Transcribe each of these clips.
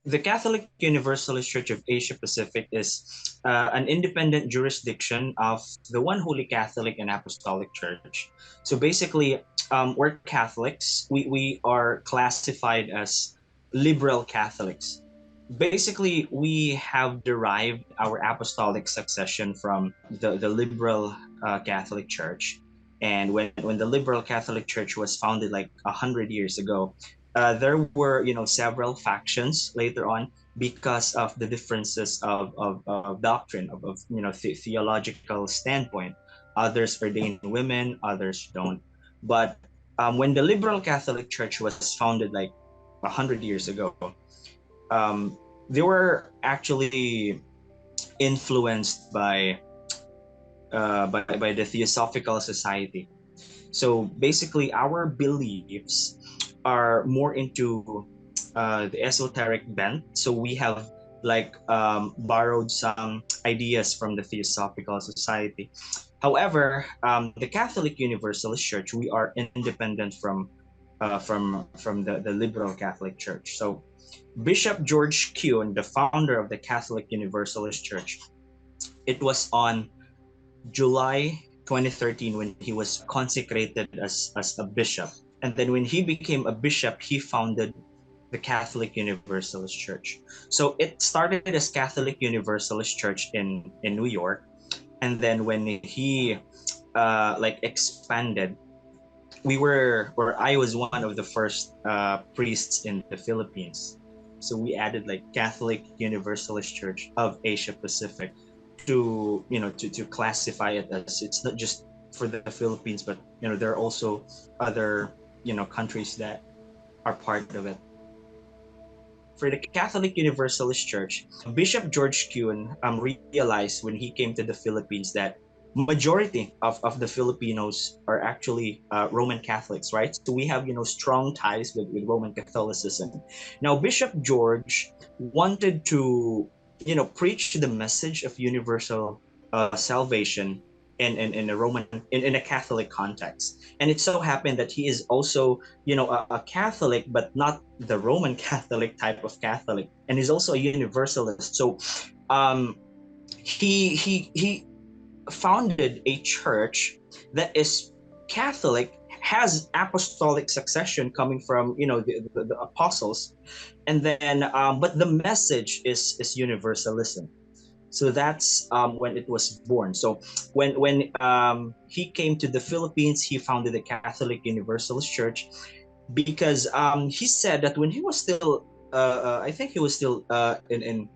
The Catholic Universalist Church of Asia Pacific is an independent jurisdiction of the One Holy Catholic and Apostolic Church. So basically, we're Catholics. We are classified as liberal Catholics. Basically, we have derived our apostolic succession from the liberal Catholic Church. And when the liberal Catholic Church was founded like 100 years ago, there were several factions later on because of the differences of doctrine of theological standpoint. Others ordain women, others don't. But when the liberal Catholic Church was founded like 100 years ago, they were actually influenced by the Theosophical Society. So basically, our beliefs are more into the esoteric bent. So we have like borrowed some ideas from the Theosophical Society. However, the Catholic Universalist Church, we are independent from the liberal Catholic Church. So Bishop George Kuhn, the founder of the Catholic Universalist Church, it was on July 2013 when he was consecrated as a bishop. And then when he became a bishop, he founded the Catholic Universalist Church. So it started as Catholic Universalist Church in New York. And then when he like expanded, we were, or I was one of the first priests in the Philippines. So we added like Catholic Universalist Church of Asia Pacific to classify it as it's not just for the Philippines, but there are also other countries that are part of it. For the Catholic Universalist Church, Bishop George Kuhn realized when he came to the Philippines that majority of the Filipinos are actually Roman Catholics, right? So we have strong ties with Roman Catholicism. Now Bishop George wanted to preach the message of universal salvation in a Roman in a Catholic context. And it so happened that he is also a Catholic, but not the Roman Catholic type of Catholic, and he's also a Universalist. So um, he founded a church that is Catholic, has apostolic succession coming from the apostles, and then but the message is universalism. So that's when it was born. So when he came to the Philippines, he founded the Catholic Universalist Church because he said that when he was still, I think he was still in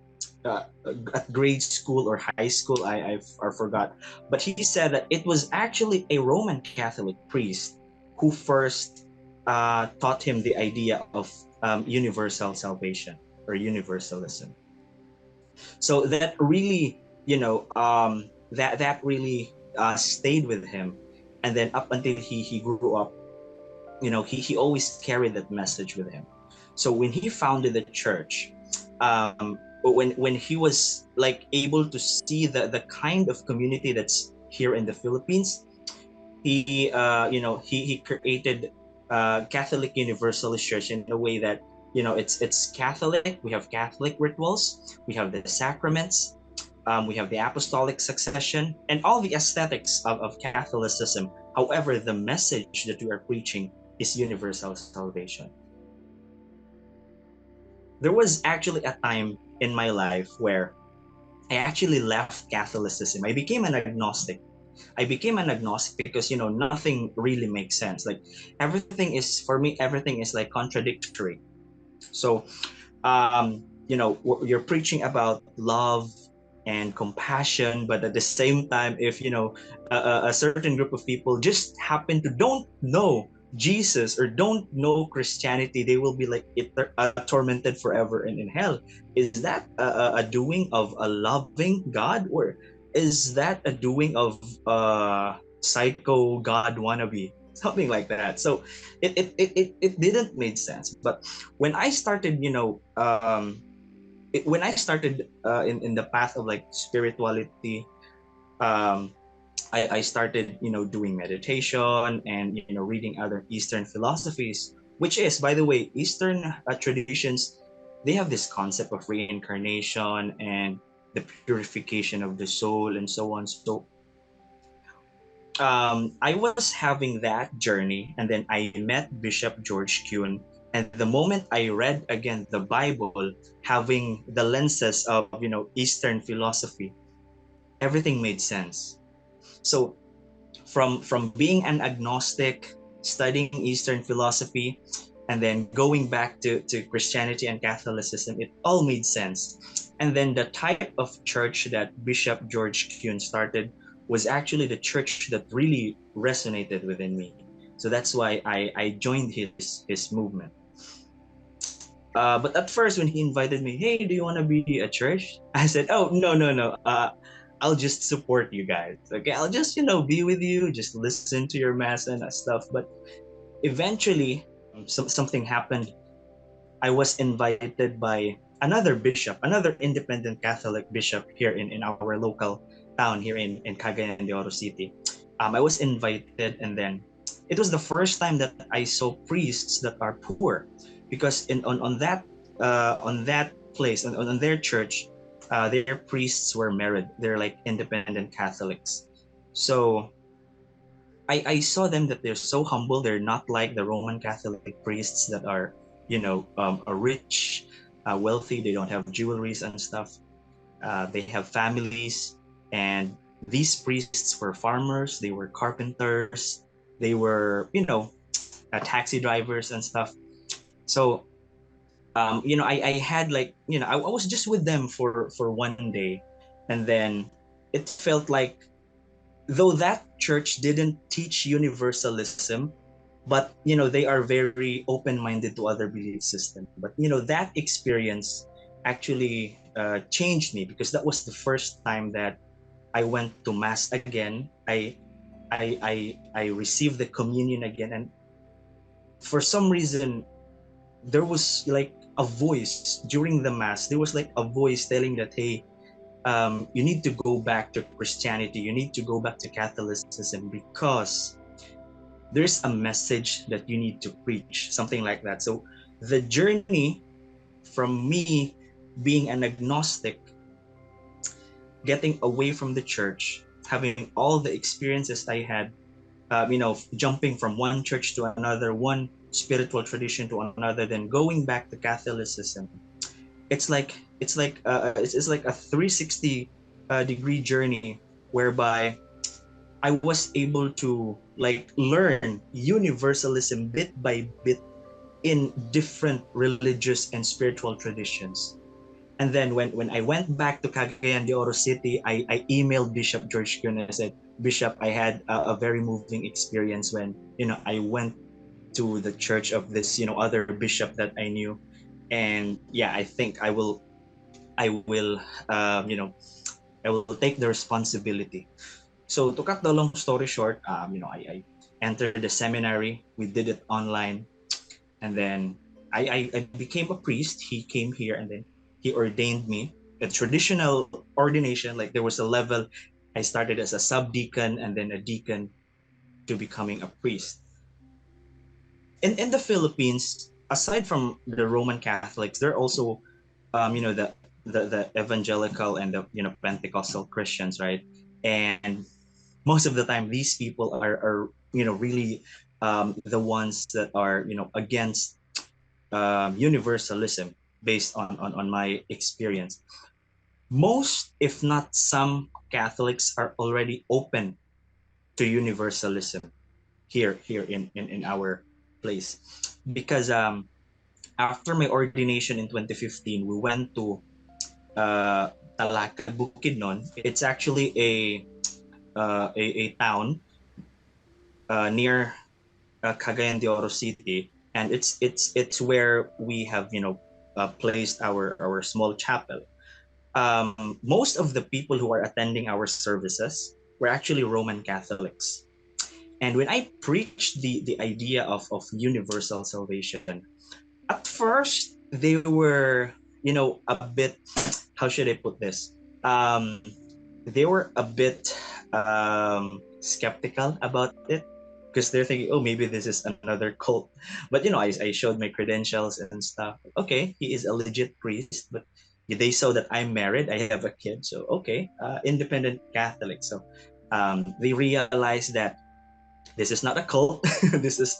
at grade school or high school, I forgot, but he said that it was actually a Roman Catholic priest who first taught him the idea of universal salvation or universalism. So that really that really stayed with him, and then up until he grew up, he always carried that message with him. So when he founded the church, when he was like able to see the kind of community that's here in the Philippines, he created Catholic Universalist Church in a way that it's Catholic. We have Catholic rituals, we have the sacraments, we have the apostolic succession, and all the aesthetics of Catholicism. However, the message that we are preaching is universal salvation. There was actually a time in my life where I actually left Catholicism. I became an agnostic. I became an agnostic because nothing really makes sense. Like everything is, for me, everything is like contradictory. So you're preaching about love and compassion, but at the same time, if a certain group of people just happen to don't know Jesus or don't know Christianity, they will be like tormented forever and in hell. Is that a doing of a loving God, or is that a doing of psycho God wannabe, something like that? So it didn't make sense. But when I started when I started in the path of like spirituality, um, I started doing meditation and reading other Eastern philosophies, which is, by the way, Eastern traditions. they have this concept of reincarnation and the purification of the soul and so on. So I was having that journey, and then I met Bishop George Kuhn. And the moment I read again the Bible, having the lenses of Eastern philosophy, everything made sense. So from being an agnostic, studying Eastern philosophy, and then going back to Christianity and Catholicism, it all made sense. And then the type of church that Bishop George Kuhn started was actually the church that really resonated within me. So that's why I joined his movement. But at first, when he invited me, hey, do you want to be a church? I said, oh, no, no, no. I'll just support you guys. Okay, I'll just be with you, just listen to your mass and stuff. But eventually, something happened. I was invited by another bishop, another independent Catholic bishop here in our local town here in Cagayan de Oro City. I was invited, and then it was the first time that I saw priests that are poor, because on that place on their church, their priests were married. They're like independent Catholics. So I saw them that they're so humble. They're not like the Roman Catholic priests that are, rich, wealthy. They don't have jewelries and stuff. They have families, and these priests were farmers. They were carpenters. They were, taxi drivers and stuff. So, I had like, I was just with them for one day, and then it felt like, though that church didn't teach universalism, but they are very open-minded to other belief system. But that experience actually changed me, because that was the first time that I went to mass again. I received the communion again, and for some reason there was like a voice during the mass. There was like a voice telling that, hey, you need to go back to Christianity. You need to go back to Catholicism, because there's a message that you need to preach, something like that. So the journey from me being an agnostic, getting away from the church, having all the experiences I had, jumping from one church to another, one spiritual tradition to another, then going back to Catholicism. It's like a 360 degree journey, whereby I was able to like learn universalism bit by bit in different religious and spiritual traditions. And then when I went back to Cagayan de Oro City, I emailed Bishop George Kuhn. I said, Bishop, I had a very moving experience when I went to the church of this other bishop that I knew, and yeah, I think I will um, you know I will take the responsibility. So to cut the long story short, I entered the seminary. We did it online, and then I became a priest. He came here, and then he ordained me. A traditional ordination, like there was a level. I started as a subdeacon and then a deacon to becoming a priest. In the Philippines, aside from the Roman Catholics, there are also the evangelical and the Pentecostal Christians, right? And most of the time, these people are really the ones that are against universalism, based on my experience. Most, if not some, Catholics are already open to universalism here in our place, because after my ordination in 2015, we went to Talakad, Bukidnon. It's actually a town near Cagayan de Oro City, and it's where we have placed our small chapel. Most of the people who are attending our services were actually Roman Catholics. And when I preached the idea of universal salvation, at first they were, a bit, how should I put this? They were a bit skeptical about it, because they're thinking, oh, maybe this is another cult. But I showed my credentials and stuff. Okay, he is a legit priest, but they saw that I'm married, I have a kid, so okay, independent Catholic. So they realized that this is not a cult. This is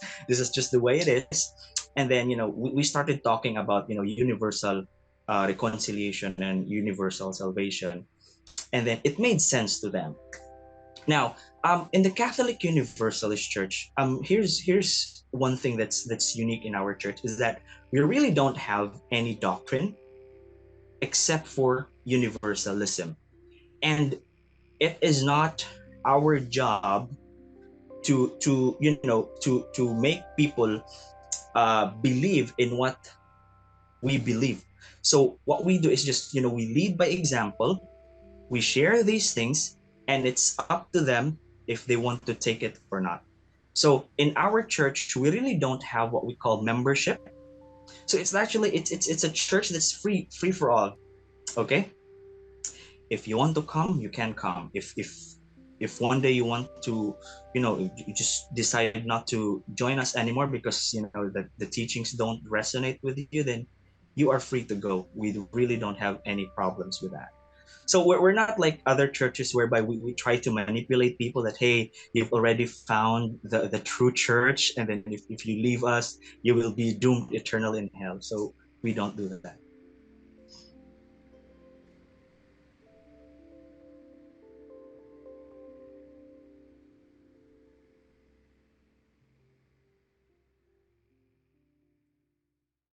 just the way it is. And then we started talking about universal reconciliation and universal salvation, and then it made sense to them. Now, in the Catholic Universalist Church, here's one thing that's unique in our church is that we really don't have any doctrine except for universalism, and it is not our job to make people believe in what we believe. So what we do is just we lead by example. We share these things, and it's up to them if they want to take it or not. So in our church, we really don't have what we call membership. So it's actually it's a church that's free for all. Okay, if you want to come, you can come. If one day you want to, you just decide not to join us anymore because the teachings don't resonate with you, then you are free to go. We really don't have any problems with that. So we're not like other churches whereby we try to manipulate people that, hey, you've already found the true church, and then if you leave us, you will be doomed eternal in hell. So we don't do that.